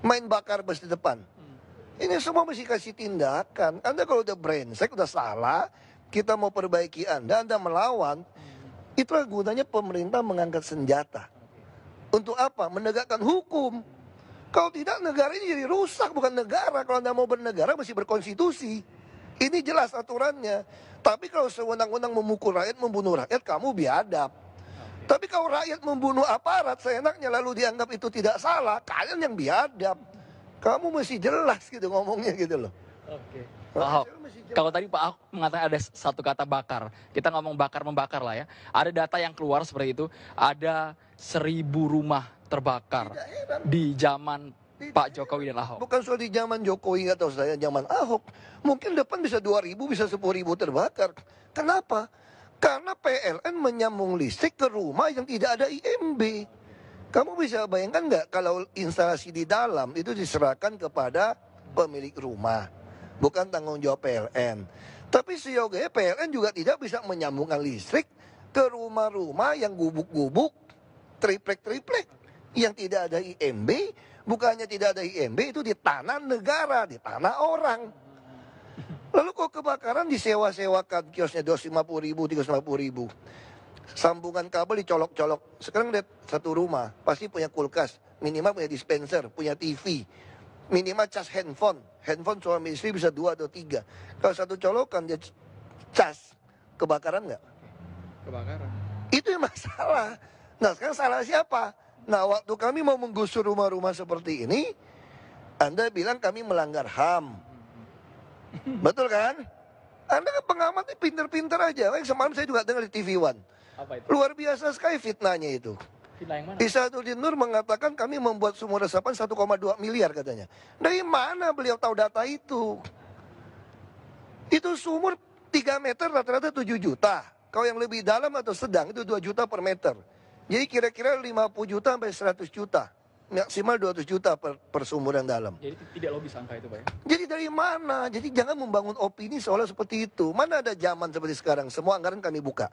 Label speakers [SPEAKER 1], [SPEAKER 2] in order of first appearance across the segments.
[SPEAKER 1] main bakar bus di depan. Ini semua mesti kasih tindakan. Anda kalau udah brengsek, udah salah, kita mau perbaiki Anda melawan, itulah gunanya pemerintah mengangkat senjata. Untuk apa? Menegakkan hukum. Kalau tidak, negara ini jadi rusak, bukan negara. Kalau Anda mau bernegara, mesti berkonstitusi. Ini jelas aturannya. Tapi kalau sewenang-wenang memukul rakyat, membunuh rakyat, kamu biadab. Tapi kalau rakyat membunuh aparat, seenaknya lalu dianggap itu tidak salah, kalian yang biadab. Kamu mesti jelas gitu ngomongnya gitu loh.
[SPEAKER 2] Oke. Pak Ahok, kalau tadi Pak Ahok mengatakan ada satu kata bakar, kita ngomong bakar-membakar lah ya. Ada data yang keluar seperti itu, ada 1.000 rumah terbakar di zaman Pak Jokowi dan Ahok.
[SPEAKER 1] Bukan soal di zaman Jokowi atau saya zaman Ahok. Mungkin depan bisa 2.000, bisa 10.000 terbakar. Kenapa? Karena PLN menyambung listrik ke rumah yang tidak ada IMB. Kamu bisa bayangkan nggak kalau instalasi di dalam itu diserahkan kepada pemilik rumah, bukan tanggung jawab PLN. Tapi seyogianya PLN juga tidak bisa menyambungkan listrik ke rumah-rumah yang gubuk-gubuk, triplek-triplek, yang tidak ada IMB. Bukannya tidak ada IMB, itu di tanah negara, di tanah orang. Lalu kok kebakaran disewa-sewakan kiosnya 250.000, 350.000. Sambungan kabel dicolok-colok. Sekarang lihat satu rumah, pasti punya kulkas, minimal punya dispenser, punya TV, minimal cas handphone. Handphone suami istri bisa 2 atau 3. Kalau satu colokan dia cas, kebakaran nggak?
[SPEAKER 2] Kebakaran.
[SPEAKER 1] Itu yang masalah. Nah sekarang salah siapa? Nah waktu kami mau menggusur rumah-rumah seperti ini, Anda bilang kami melanggar HAM. Betul kan? Anda kan pengamatnya pinter-pinter aja. Semalam saya juga dengar di TV One.
[SPEAKER 2] Apa itu?
[SPEAKER 1] Luar biasa sekali fitnahnya itu.
[SPEAKER 2] Fitnah yang mana?
[SPEAKER 1] Isaduddin Nur mengatakan kami membuat sumur resapan 1,2 miliar katanya. Dari mana beliau tahu data itu? Itu sumur 3 meter rata-rata 7 juta. Kalau yang lebih dalam atau sedang itu 2 juta per meter. Jadi kira-kira 50 juta sampai 100 juta. Maksimal 200 juta per sumur yang dalam.
[SPEAKER 2] Jadi tidak logis angka itu Pak ya?
[SPEAKER 1] Jadi dari mana? Jadi jangan membangun opini seolah seperti itu. Mana ada zaman seperti sekarang, semua anggaran kami buka.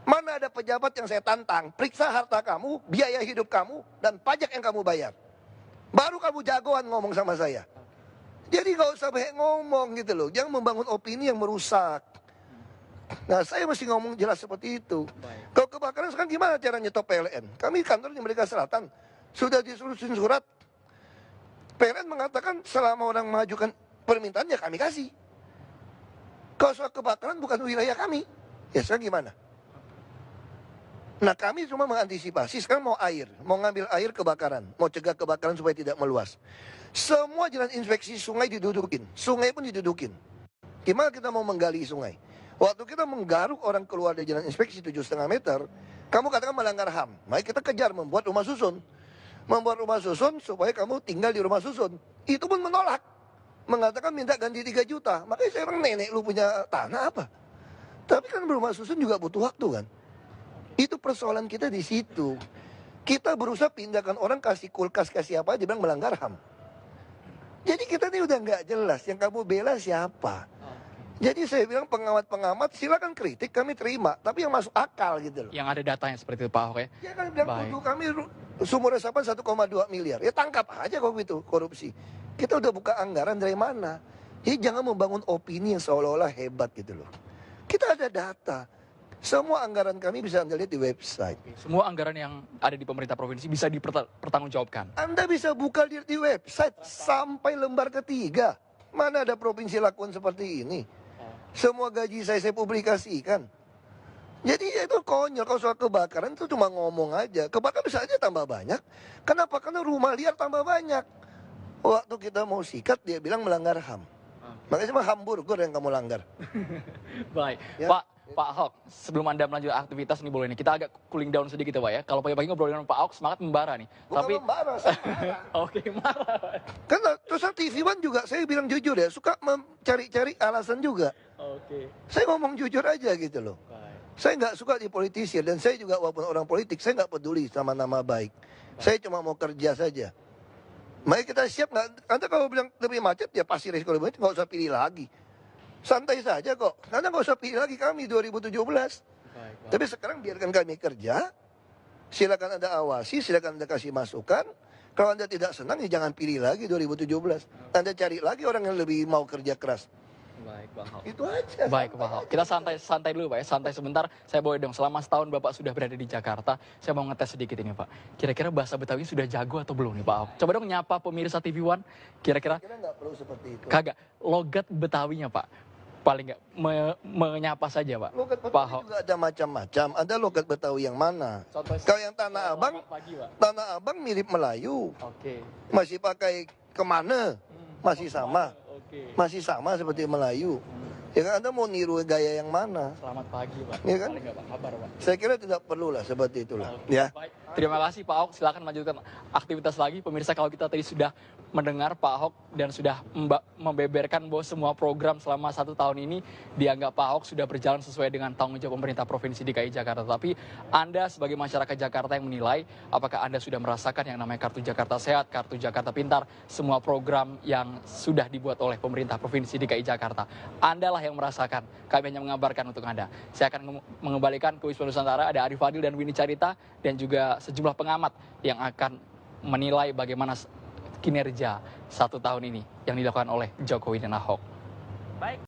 [SPEAKER 1] Mana ada pejabat yang saya tantang, periksa harta kamu, biaya hidup kamu, dan pajak yang kamu bayar. Baru kamu jagoan ngomong sama saya. Jadi gak usah banyak ngomong gitu loh. Jangan membangun opini yang merusak. Nah saya mesti ngomong jelas seperti itu. Kalau kebakaran sekarang gimana cara nyetop PLN? Kami kantor di Merdeka Selatan. Sudah disuruhin surat. PLN mengatakan selama orang mengajukan permintaan ya kami kasih. Kalau soal kebakaran bukan wilayah kami. Ya sekarang gimana? Nah kami cuma mengantisipasi. Sekarang mau air. Mau ngambil air kebakaran. Mau cegah kebakaran supaya tidak meluas. Semua jalan inspeksi sungai didudukin. Sungai pun didudukin. Gimana kita mau menggali sungai? Waktu kita menggaruk orang keluar dari jalan inspeksi 7,5 meter. Kamu katakan melanggar HAM. Mari kita kejar membuat rumah susun. Membuat rumah susun supaya kamu tinggal di rumah susun. Itu pun menolak. Mengatakan minta ganti 3 juta. Makanya saya bilang nenek lu punya tanah apa? Tapi kan rumah susun juga butuh waktu kan. Itu persoalan kita di situ. Kita berusaha pindahkan orang kasih kulkas, kasih apa aja bilang melanggar HAM. Jadi kita ini udah nggak jelas. Yang kamu bela siapa? Jadi saya bilang pengamat-pengamat silakan kritik kami terima. Tapi yang masuk akal gitu loh.
[SPEAKER 2] Yang ada datanya seperti itu Pak Ahok ya?
[SPEAKER 1] Ya kan bilang tuduh kami sumur resapan 1,2 miliar. Ya tangkap aja kalau itu korupsi. Kita udah buka anggaran dari mana. Jadi jangan membangun opini yang seolah-olah hebat gitu loh. Kita ada data. Semua anggaran kami bisa Anda lihat di website.
[SPEAKER 2] Semua anggaran yang ada di pemerintah provinsi bisa dipertanggungjawabkan.
[SPEAKER 1] Anda bisa buka di website sampai lembar ketiga. Mana ada provinsi lakukan seperti ini. Semua gaji saya publikasikan. Jadi itu konyol. Kalau soal kebakaran itu cuma ngomong aja. Kebakaran bisa aja tambah banyak. Kenapa? Karena rumah liar tambah banyak. Waktu kita mau sikat dia bilang melanggar HAM. Makanya cuma hamburger yang kamu langgar.
[SPEAKER 2] Baik.
[SPEAKER 1] Ya.
[SPEAKER 2] Pak Ahok, sebelum Anda melanjutkan aktivitas nih boleh nih. Kita agak cooling down sedikit ya Pak ya. Kalau pagi-pagi ngobrol dengan Pak Ahok semangat membara nih.
[SPEAKER 1] Bukan membara, saya marah.
[SPEAKER 2] Oke, marah.
[SPEAKER 1] Karena terus TV One juga saya bilang jujur ya. Suka mencari-cari alasan juga.
[SPEAKER 2] Oke.
[SPEAKER 1] Saya ngomong jujur aja gitu loh. Saya nggak suka di politisi dan saya juga walaupun orang politik saya nggak peduli sama nama baik. Saya cuma mau kerja saja. Mari kita siap nggak? Anda kalau bilang lebih macet ya pasti resiko lebih macet nggak usah pilih lagi. Santai saja kok. Anda nggak usah pilih lagi kami 2017. Tapi sekarang biarkan kami kerja. Silakan Anda awasi, silakan Anda kasih masukan. Kalau Anda tidak senang, ya jangan pilih lagi 2017. Anda cari lagi orang yang lebih mau kerja keras.
[SPEAKER 2] Baik, Pak Ahok.
[SPEAKER 1] Itu aja.
[SPEAKER 2] Baik, Pak Ahok. Kita santai dulu, Pak ya. Santai sebentar. Saya boleh dong, selama setahun Bapak sudah berada di Jakarta, saya mau ngetes sedikit ini, Pak. Kira-kira bahasa Betawi sudah jago atau belum nih, Pak Ahok? Coba dong nyapa pemirsa TV One. Kira-kira
[SPEAKER 1] Kira nggak perlu seperti itu.
[SPEAKER 2] kagak logat Betawinya, Pak. Paling nggak menyapa saja, Pak.
[SPEAKER 1] Logat
[SPEAKER 2] Pak
[SPEAKER 1] Betawi
[SPEAKER 2] Ahok.
[SPEAKER 1] juga ada macam-macam. Ada logat Betawi yang mana?
[SPEAKER 2] Contoh
[SPEAKER 1] Kalau yang Tanah Abang,
[SPEAKER 2] selamat pagi, Pak.
[SPEAKER 1] Tanah Abang mirip Melayu.
[SPEAKER 2] Oke.
[SPEAKER 1] Masih pakai kemana? Masih sama.
[SPEAKER 2] Oke.
[SPEAKER 1] Masih sama seperti Melayu. Ya kan Anda mau niru gaya yang mana?
[SPEAKER 2] Selamat pagi, Pak.
[SPEAKER 1] Iya kan?
[SPEAKER 2] Paling nggak, Pak, kabar, Pak.
[SPEAKER 1] Saya kira tidak perlu lah seperti itulah. Ya.
[SPEAKER 2] Baik. Terima kasih Pak Ahok, silakan lanjutkan aktivitas lagi. Pemirsa, kalau kita tadi sudah mendengar Pak Ahok dan sudah membeberkan bahwa semua program selama 1 tahun ini dianggap Pak Ahok sudah berjalan sesuai dengan tanggung jawab pemerintah Provinsi DKI Jakarta. Tapi Anda sebagai masyarakat Jakarta yang menilai apakah Anda sudah merasakan yang namanya Kartu Jakarta Sehat, Kartu Jakarta Pintar, semua program yang sudah dibuat oleh pemerintah Provinsi DKI Jakarta. Anda lah yang merasakan, kami hanya mengabarkan untuk Anda. Saya akan mengembalikan ke Wisma Nusantara, ada Arif Fadil dan Winnie Carita, dan juga sejumlah pengamat yang akan menilai bagaimana kinerja 1 tahun ini yang dilakukan oleh Jokowi dan Ahok. Baik.